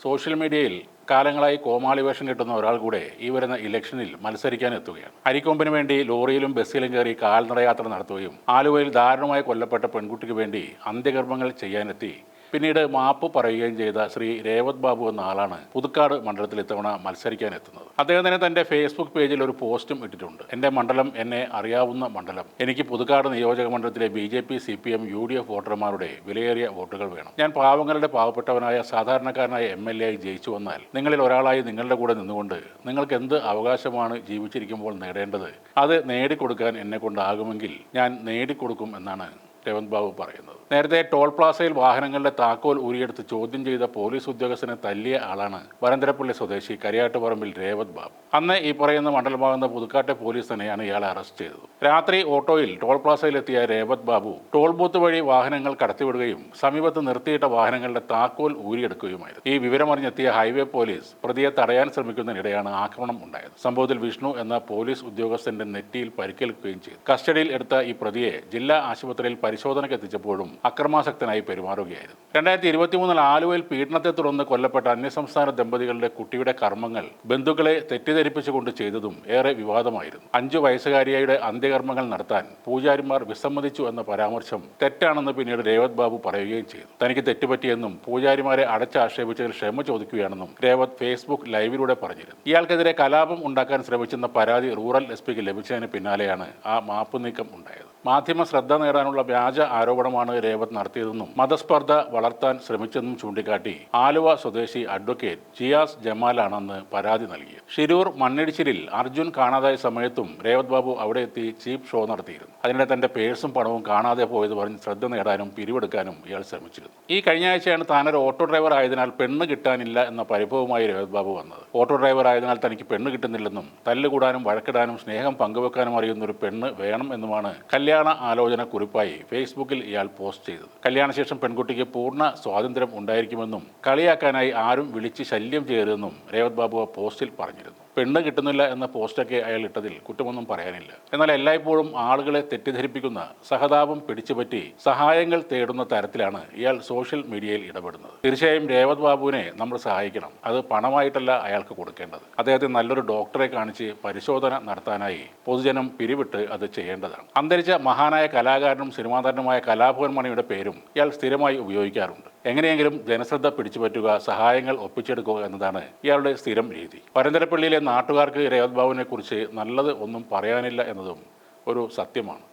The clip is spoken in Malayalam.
സോഷ്യൽ മീഡിയയിൽ കാലങ്ങളായി കോമാളി വേഷം കിട്ടുന്ന ഒരാൾ കൂടെ ഈ വരുന്ന ഇലക്ഷനിൽ മത്സരിക്കാൻ എത്തുകയാണ്. അരിക്കൊമ്പിന് വേണ്ടി ലോറിയിലും ബസ്സിലും കയറി കാൽനടയാത്ര നടത്തുകയും ആലുവയിൽ ദാരുണമായി കൊല്ലപ്പെട്ട പെൺകുട്ടിക്ക് വേണ്ടി അന്ത്യകർമ്മങ്ങൾ ചെയ്യാനെത്തി പിന്നീട് മാപ്പ് പറയുകയും ചെയ്ത ശ്രീ രേവത് ബാബു എന്ന ആളാണ് പുതുക്കാട് മണ്ഡലത്തിൽ ഇത്തവണ മത്സരിക്കാൻ എത്തുന്നത്. അദ്ദേഹം തന്നെ തന്റെ ഫേസ്ബുക്ക് പേജിൽ ഒരു പോസ്റ്റും ഇട്ടിട്ടുണ്ട്. എന്റെ മണ്ഡലം എന്നെ അറിയാവുന്ന മണ്ഡലം. എനിക്ക് പുതുക്കാട് നിയോജക മണ്ഡലത്തിലെ BJP, CPM, UDF വോട്ടർമാരുടെ വിലയേറിയ വോട്ടുകൾ വേണം. ഞാൻ പാവങ്ങളുടെ പാവപ്പെട്ടവനായ സാധാരണക്കാരനായ MLA ആയി ജയിച്ചു വന്നാൽ നിങ്ങളിൽ ഒരാളായി നിങ്ങളുടെ കൂടെ നിന്നുകൊണ്ട് നിങ്ങൾക്ക് എന്ത് അവകാശമാണ് ജീവിച്ചിരിക്കുമ്പോൾ നേടേണ്ടത് അത് നേടിക്കൊടുക്കാൻ എന്നെ കൊണ്ടാകുമെങ്കിൽ ഞാൻ നേടിക്കൊടുക്കും എന്നാണ് രേവത് ബാബു പറയുന്നത്. നേരത്തെ ടോൾ പ്ലാസയിൽ വാഹനങ്ങളുടെ താക്കോൽ ഊരിയെടുത്ത് ചോദ്യം ചെയ്ത പോലീസ് ഉദ്യോഗസ്ഥനെ തല്ലിയ ആളാണ് വരന്തരപ്പള്ളി സ്വദേശി കരിയാട്ടുപറമ്പിൽ രേവത് ബാബു. അന്ന് ഈ പറയുന്ന മണ്ഡലമാകുന്ന പുതുക്കാട്ടെ പോലീസ് തന്നെയാണ് ഇയാളെ അറസ്റ്റ് ചെയ്തത്. രാത്രി ഓട്ടോയിൽ ടോൾ പ്ലാസയിലെത്തിയ രേവത് ബാബു ടോൾ ബൂത്ത് വഴി വാഹനങ്ങൾ കടത്തിവിടുകയും സമീപത്ത് നിർത്തിയിട്ട വാഹനങ്ങളുടെ താക്കോൽ ഊരിയെടുക്കുകയുമായിരുന്നു. ഈ വിവരമറിഞ്ഞെത്തിയ ഹൈവേ പോലീസ് പ്രതിയെ തടയാൻ ശ്രമിക്കുന്നതിനിടെയാണ് ആക്രമണം ഉണ്ടായത്. സംഭവത്തിൽ വിഷ്ണു എന്ന പോലീസ് ഉദ്യോഗസ്ഥന്റെ നെറ്റിയിൽ പരിക്കേൽക്കുകയും ചെയ്തു. കസ്റ്റഡിയിൽ എടുത്ത ഈ പ്രതിയെ ജില്ലാ ആശുപത്രിയിൽ പരിശോധനയ്ക്ക് എത്തിച്ചപ്പോഴും അക്രമാസക്തനായി പെരുമാറുകയായിരുന്നു. 2023 ആലുവയിൽ പീഡനത്തെ തുടർന്ന് കൊല്ലപ്പെട്ട അന്യസംസ്ഥാന ദമ്പതികളുടെ കുട്ടിയുടെ കർമ്മങ്ങൾ ബന്ധുക്കളെ തെറ്റിദ്ധരിപ്പിച്ചുകൊണ്ട് ചെയ്തതും ഏറെ വിവാദമായിരുന്നു. 5 വയസ്സുകാരിയുടെ അന്ത്യകർമ്മങ്ങൾ നടത്താൻ പൂജാരിമാർ വിസമ്മതിച്ചു എന്ന പരാമർശം തെറ്റാണെന്ന് പിന്നീട് രേവത് ബാബു പറയുകയും ചെയ്തു. തനിക്ക് തെറ്റുപറ്റിയെന്നും പൂജാരിമാരെ അടച്ചാക്ഷേപിച്ചതിൽ ക്ഷമ ചോദിക്കുകയാണെന്നും രേവത് ഫേസ്ബുക്ക് ലൈവിലൂടെ പറഞ്ഞിരുന്നു. ഇയാൾക്കെതിരെ കലാപം ഉണ്ടാക്കാൻ ശ്രമിച്ചെന്ന പരാതി റൂറൽ SP ലഭിച്ചതിന് പിന്നാലെയാണ് ആ മാപ്പ് നീക്കം ഉണ്ടായത്. മാധ്യമ ശ്രദ്ധ നേടാനുള്ള വ്യാജ ആരോപണമാണ് രേവത് നടത്തിയതെന്നും മതസ്പർദ്ധ വളർത്താൻ ശ്രമിച്ചെന്നും ചൂണ്ടിക്കാട്ടി ആലുവ സ്വദേശി അഡ്വക്കേറ്റ് ജിയാസ് ജമാലാണെന്ന് പരാതി നൽകിയത്. ഷിരൂർ മണ്ണിടിച്ചിലിൽ അർജുൻ കാണാതായ സമയത്തും രേവത് ബാബു അവിടെ എത്തി ചീപ്പ് ഷോ നടത്തിയിരുന്നു. അതിനിടെ തന്റെ പേഴ്സും പണവും കാണാതെ പോയത് പറഞ്ഞ് ശ്രദ്ധ നേടാനും പിരിവെടുക്കാനും ഇയാൾ ശ്രമിച്ചിരുന്നു. ഈ കഴിഞ്ഞ ആഴ്ചയാണ് താനൊരു ഓട്ടോ ഡ്രൈവർ ആയതിനാൽ പെണ്ണ് കിട്ടാനില്ല എന്ന പരിഭവമായി രേവത് ബാബു വന്നത്. ഓട്ടോ ഡ്രൈവർ ആയതിനാൽ തനിക്ക് പെണ്ണ് കിട്ടുന്നില്ലെന്നും തല്ലുകൂടാനും വഴക്കിടാനും സ്നേഹം പങ്കുവെക്കാനും അറിയുന്ന ഒരു പെണ്ണ് വേണം എന്നുമാണ് കല്യാണ ആലോചന കുറിപ്പായി ഫേസ്ബുക്കിൽ ഇയാൾ പോസ്റ്റ് ചെയ്തത്. കല്യാണശേഷം പെൺകുട്ടിക്ക് പൂർണ്ണ സ്വാതന്ത്ര്യം ഉണ്ടായിരിക്കുമെന്നും കളിയാക്കാനായി ആരും വിളിച്ച് ശല്യം ചെയ്യരുതെന്നും രേവത് ബാബു പോസ്റ്റിൽ പറഞ്ഞിരുന്നു. പെണ്ണ് കിട്ടുന്നില്ല എന്ന പോസ്റ്റൊക്കെ അയാൾ ഇട്ടതിൽ കുറ്റമൊന്നും പറയാനില്ല. എന്നാൽ എല്ലായ്പ്പോഴും ആളുകളെ തെറ്റിദ്ധരിപ്പിക്കുന്ന സഹതാപം പിടിച്ചുപറ്റി സഹായങ്ങൾ തേടുന്ന തരത്തിലാണ് ഇയാൾ സോഷ്യൽ മീഡിയയിൽ ഇടപെടുന്നത്. തീർച്ചയായും രേവത് ബാബുവിനെ നമ്മൾ സഹായിക്കണം. അത് പണമായിട്ടല്ല അയാൾക്ക് കൊടുക്കേണ്ടത്. അദ്ദേഹത്തെ നല്ലൊരു ഡോക്ടറെ കാണിച്ച് പരിശോധന നടത്താനായി പൊതുജനം പിരിവിട്ട് അത് ചെയ്യേണ്ടതാണ്. അന്തരിച്ച മഹാനായ കലാകാരനും സിനിമാ താരനുമായ കലാഭവൻ മണിയുടെ പേരും ഇയാൾ സ്ഥിരമായി ഉപയോഗിക്കാറുണ്ട്. എങ്ങനെയെങ്കിലും ജനശ്രദ്ധ പിടിച്ചുപറ്റുക, സഹായങ്ങൾ ഒപ്പിച്ചെടുക്കുക എന്നതാണ് ഇയാളുടെ സ്ഥിരം രീതി. വരന്തരപ്പള്ളിയിലെ നാട്ടുകാർക്ക് രേവത് ബാബുവിനെ കുറിച്ച് നല്ലത് ഒന്നും പറയാനില്ല എന്നതും ഒരു സത്യമാണ്.